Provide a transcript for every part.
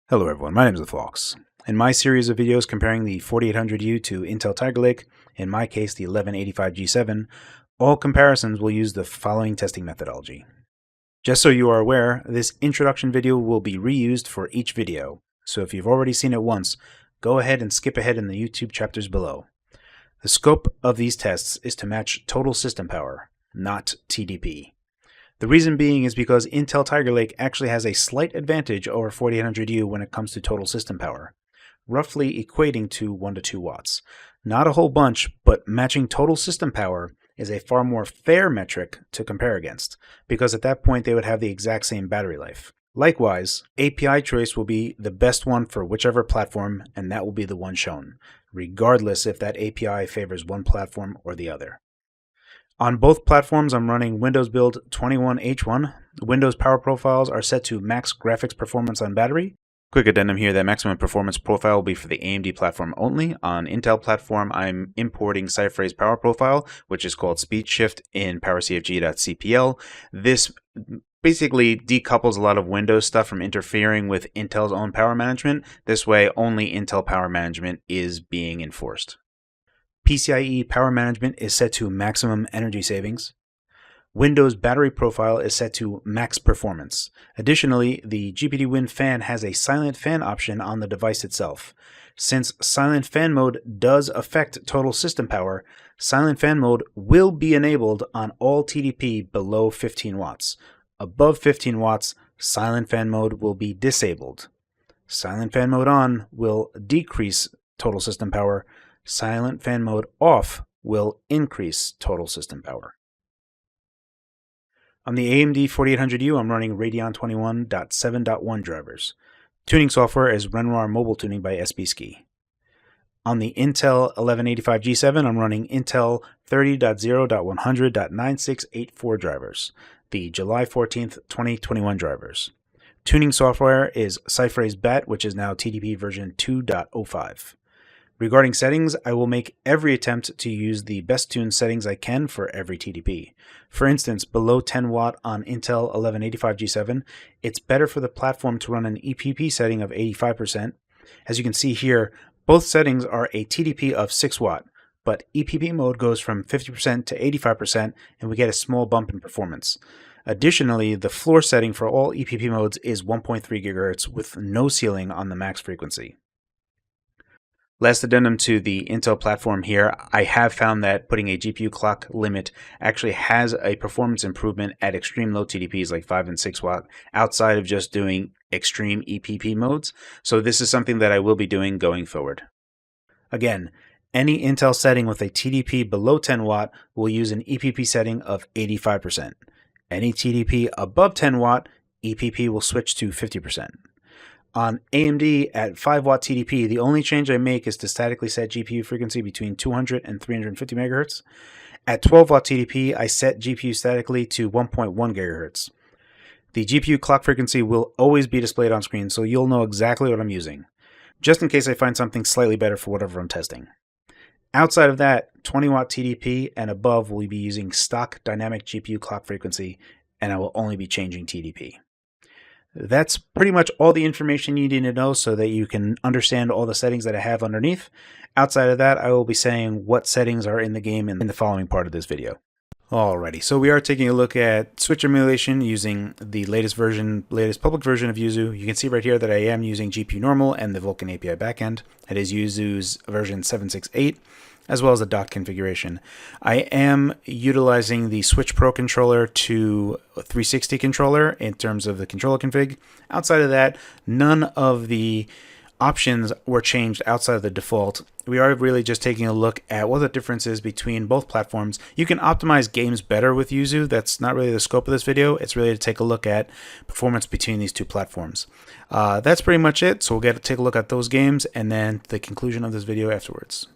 Hello everyone, my name is Phawx. In my series of videos comparing the 4800U to Intel Tigerlake, in my case the 1185G7, all comparisons will use the following testing methodology. Just so you are aware, this introduction video will be reused for each video, so if you've already seen it once, go ahead and skip ahead in the YouTube chapters below. The scope of these tests is to match total system power, not TDP. The reason being is because Intel Tigerlake actually has a slight advantage over 4800U when it comes to total system power, roughly equating to 1 to 2 watts. Not a whole bunch, but matching total system power is a far more fair metric to compare against, because at that point they would have the exact same battery life. Likewise, API choice will be the best one for whichever platform, and that will be the one shown, regardless if that API favors one platform or the other. On both platforms, I'm running Windows build 21H1. Windows power profiles are set to max graphics performance on battery. Quick addendum here, that maximum performance profile will be for the AMD platform only. On Intel platform, I'm importing Cypher's power profile, which is called Speed Shift in PowerCFG.cpl. This basically decouples a lot of Windows stuff from interfering with Intel's own power management. This way, only Intel power management is being enforced. PCIe power management is set to maximum energy savings. Windows battery profile is set to max performance. Additionally, the GPD Win fan has a silent fan option on the device itself. Since silent fan mode does affect total system power, silent fan mode will be enabled on all TDP below 15 watts. Above 15 watts, silent fan mode will be disabled. Silent fan mode on will decrease total system power. Silent fan mode off will increase total system power. On the AMD 4800U, I'm running Radeon 21.7.1 drivers. Tuning software is Renoir Mobile Tuning by SBSkey. On the Intel 1185G7, I'm running Intel 30.0.100.9684 drivers, the July 14th, 2021 drivers. Tuning software is Cypher's BAT, which is now TDP version 2.05. Regarding settings, I will make every attempt to use the best tuned settings I can for every TDP. For instance, below 10 watt on Intel 1185G7, it's better for the platform to run an EPP setting of 85%. As you can see here, both settings are a TDP of 6 watt, but EPP mode goes from 50% to 85% and we get a small bump in performance. Additionally, the floor setting for all EPP modes is 1.3 GHz with no ceiling on the max frequency. Last addendum to the Intel platform here, I have found that putting a GPU clock limit actually has a performance improvement at extreme low TDPs like 5 and 6 watt outside of just doing extreme EPP modes. So this is something that I will be doing going forward. Again, any Intel setting with a TDP below 10 watt will use an EPP setting of 85%. Any TDP above 10 watt, EPP will switch to 50%. On AMD at 5 watt TDP, the only change I make is to statically set GPU frequency between 200 and 350 MHz. At 12 watt TDP, I set GPU statically to 1.1 GHz. The GPU clock frequency will always be displayed on screen, so you'll know exactly what I'm using, just in case I find something slightly better for whatever I'm testing. Outside of that, 20 watt TDP and above will be using stock dynamic GPU clock frequency, and I will only be changing TDP. That's pretty much all the information you need to know so that you can understand all the settings that I have underneath. Outside of that, I will be saying what settings are in the game in the following part of this video. Alrighty, so we are taking a look at switch emulation using the latest public version of YUZU. You can see right here that I am using GPU Normal and the Vulkan API backend. It is YUZU's version 768. As well as the dock configuration. I am utilizing the Switch Pro controller to 360 controller in terms of the controller config. Outside of that, none of the options were changed outside of the default. We are really just taking a look at what the difference is between both platforms. You can optimize games better with YUZU. That's not really the scope of this video. It's really to take a look at performance between these two platforms. That's pretty much it. So we'll take a look at those games and then the conclusion of this video afterwards.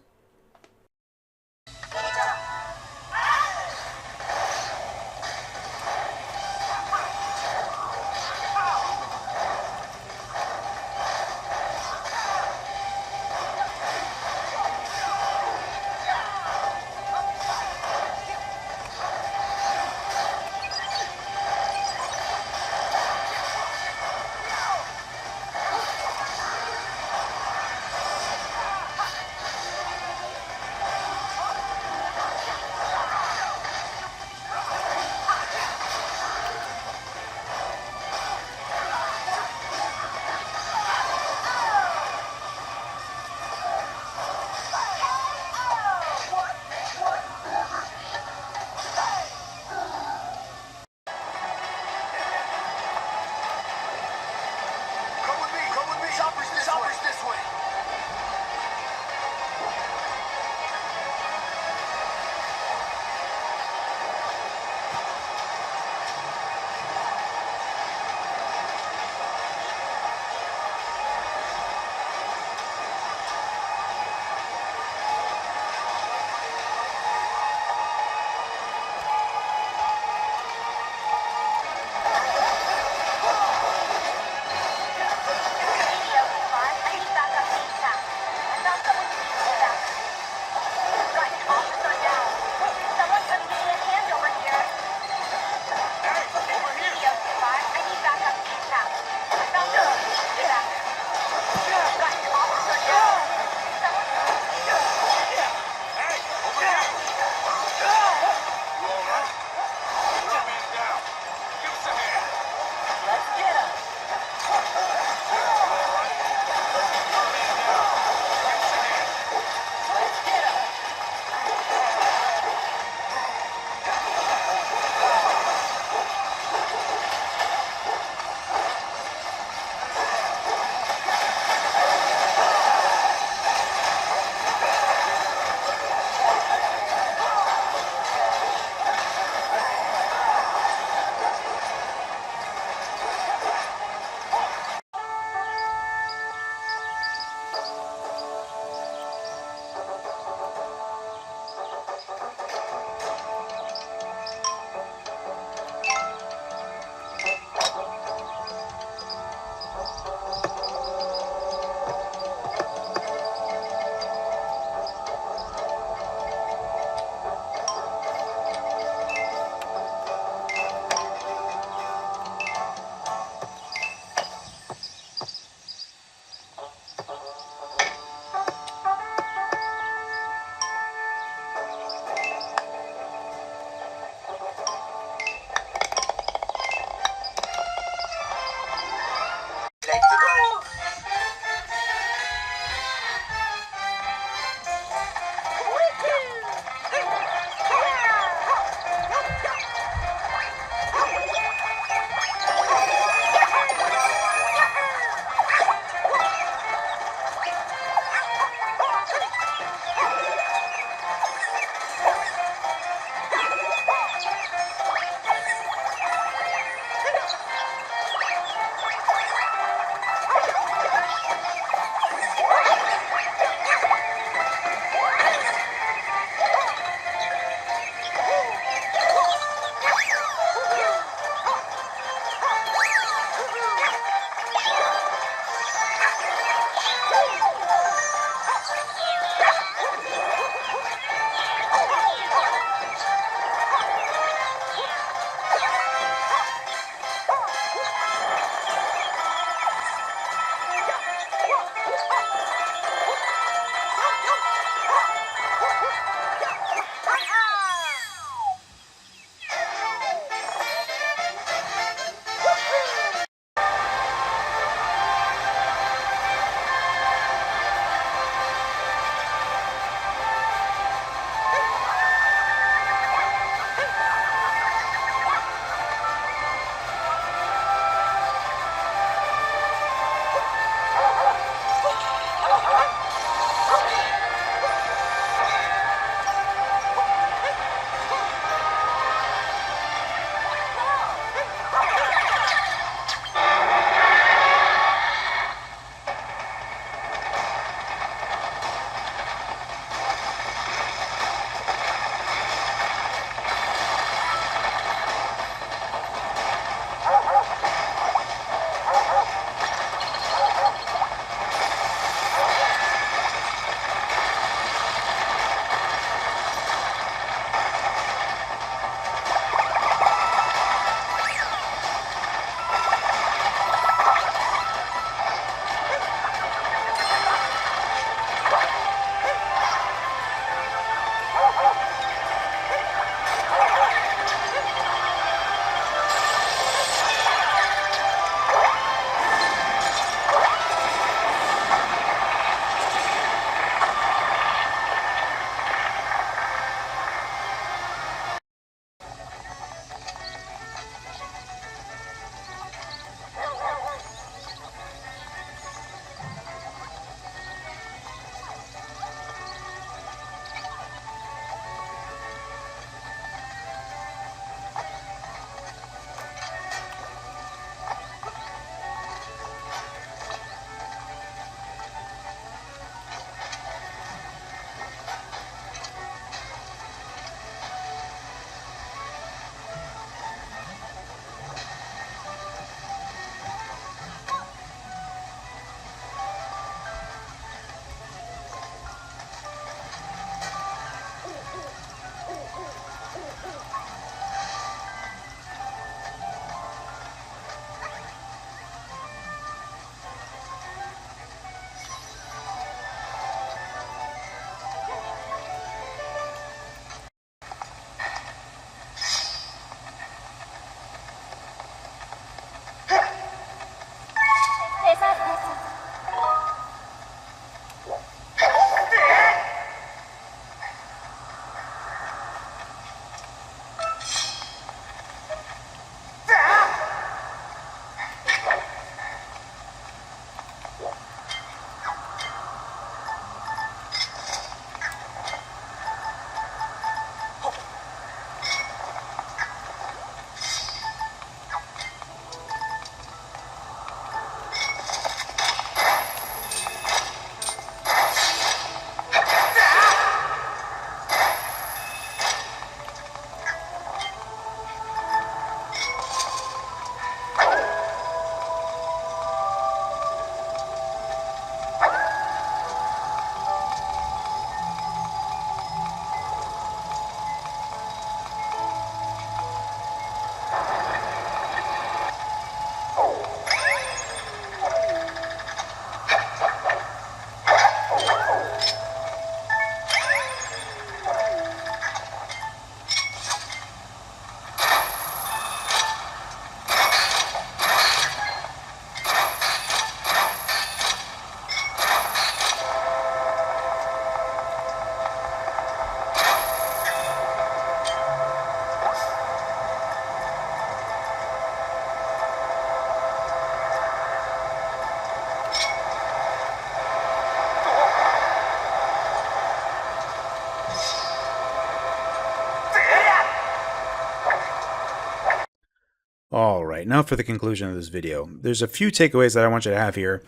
Alright, now for the conclusion of this video. There's a few takeaways that I want you to have here.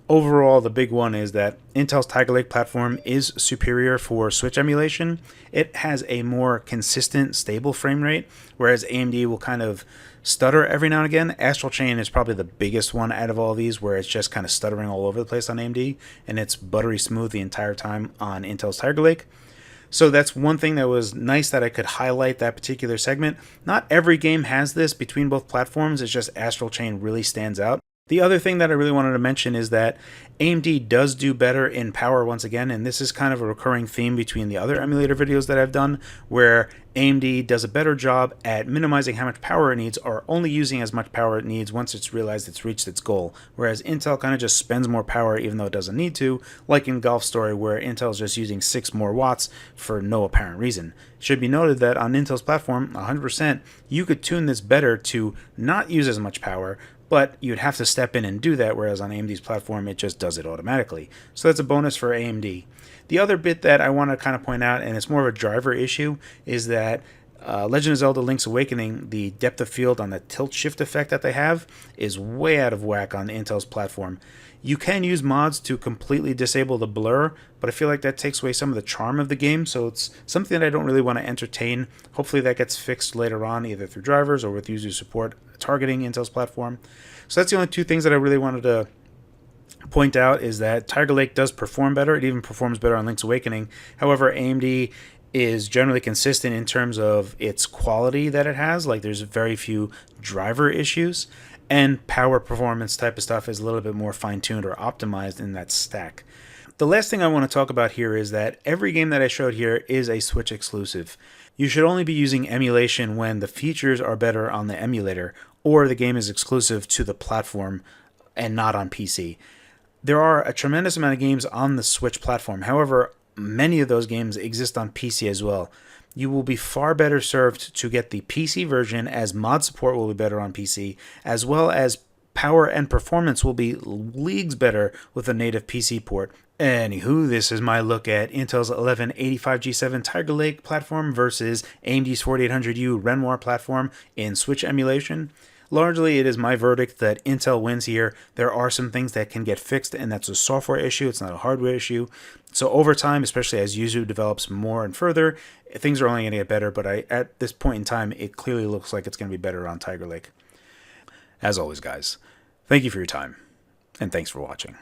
Overall, the big one is that Intel's Tigerlake platform is superior for Switch emulation. It has a more consistent, stable frame rate, whereas AMD will kind of stutter every now and again. Astral Chain is probably the biggest one out of all these, where it's just kind of stuttering all over the place on AMD, and it's buttery smooth the entire time on Intel's Tigerlake. So that's one thing that was nice that I could highlight that particular segment. Not every game has this between both platforms, it's just Astral Chain really stands out. The other thing that I really wanted to mention is that AMD does do better in power once again, and this is kind of a recurring theme between the other emulator videos that I've done, where AMD does a better job at minimizing how much power it needs, or only using as much power it needs once it's realized it's reached its goal, whereas Intel kind of just spends more power even though it doesn't need to, like in Golf Story where Intel's just using 6 more watts for no apparent reason. It should be noted that on Intel's platform, 100%, you could tune this better to not use as much power, but you'd have to step in and do that, whereas on AMD's platform, it just does it automatically. So that's a bonus for AMD. The other bit that I want to kind of point out, and it's more of a driver issue, is that Legend of Zelda Link's Awakening, the depth of field on the tilt shift effect that they have is way out of whack on Intel's platform. You can use mods to completely disable the blur, but I feel like that takes away some of the charm of the game, so it's something that I don't really want to entertain. Hopefully that gets fixed later on, either through drivers or with YUZU support targeting Intel's platform. So that's the only two things that I really wanted to point out, is that Tigerlake does perform better. It even performs better on Link's Awakening. However, AMD is generally consistent in terms of its quality that it has. Like, there's very few driver issues, and power performance type of stuff is a little bit more fine-tuned or optimized in that stack. The last thing I want to talk about here is that every game that I showed here is a Switch exclusive. You should only be using emulation when the features are better on the emulator, or the game is exclusive to the platform and not on PC. There are a tremendous amount of games on the Switch platform. However, many of those games exist on PC as well. You will be far better served to get the PC version, as mod support will be better on PC, as well as power and performance will be leagues better with a native PC port. Anywho, this is my look at Intel's 1185G7 Tigerlake platform versus AMD's 4800U Renoir platform in Switch emulation. Largely, it is my verdict that Intel wins here. There are some things that can get fixed, and that's a software issue. It's not a hardware issue. So over time, especially as YUZU develops more and further, things are only going to get better. But at this point in time, it clearly looks like it's going to be better on Tigerlake. As always, guys, thank you for your time, and thanks for watching.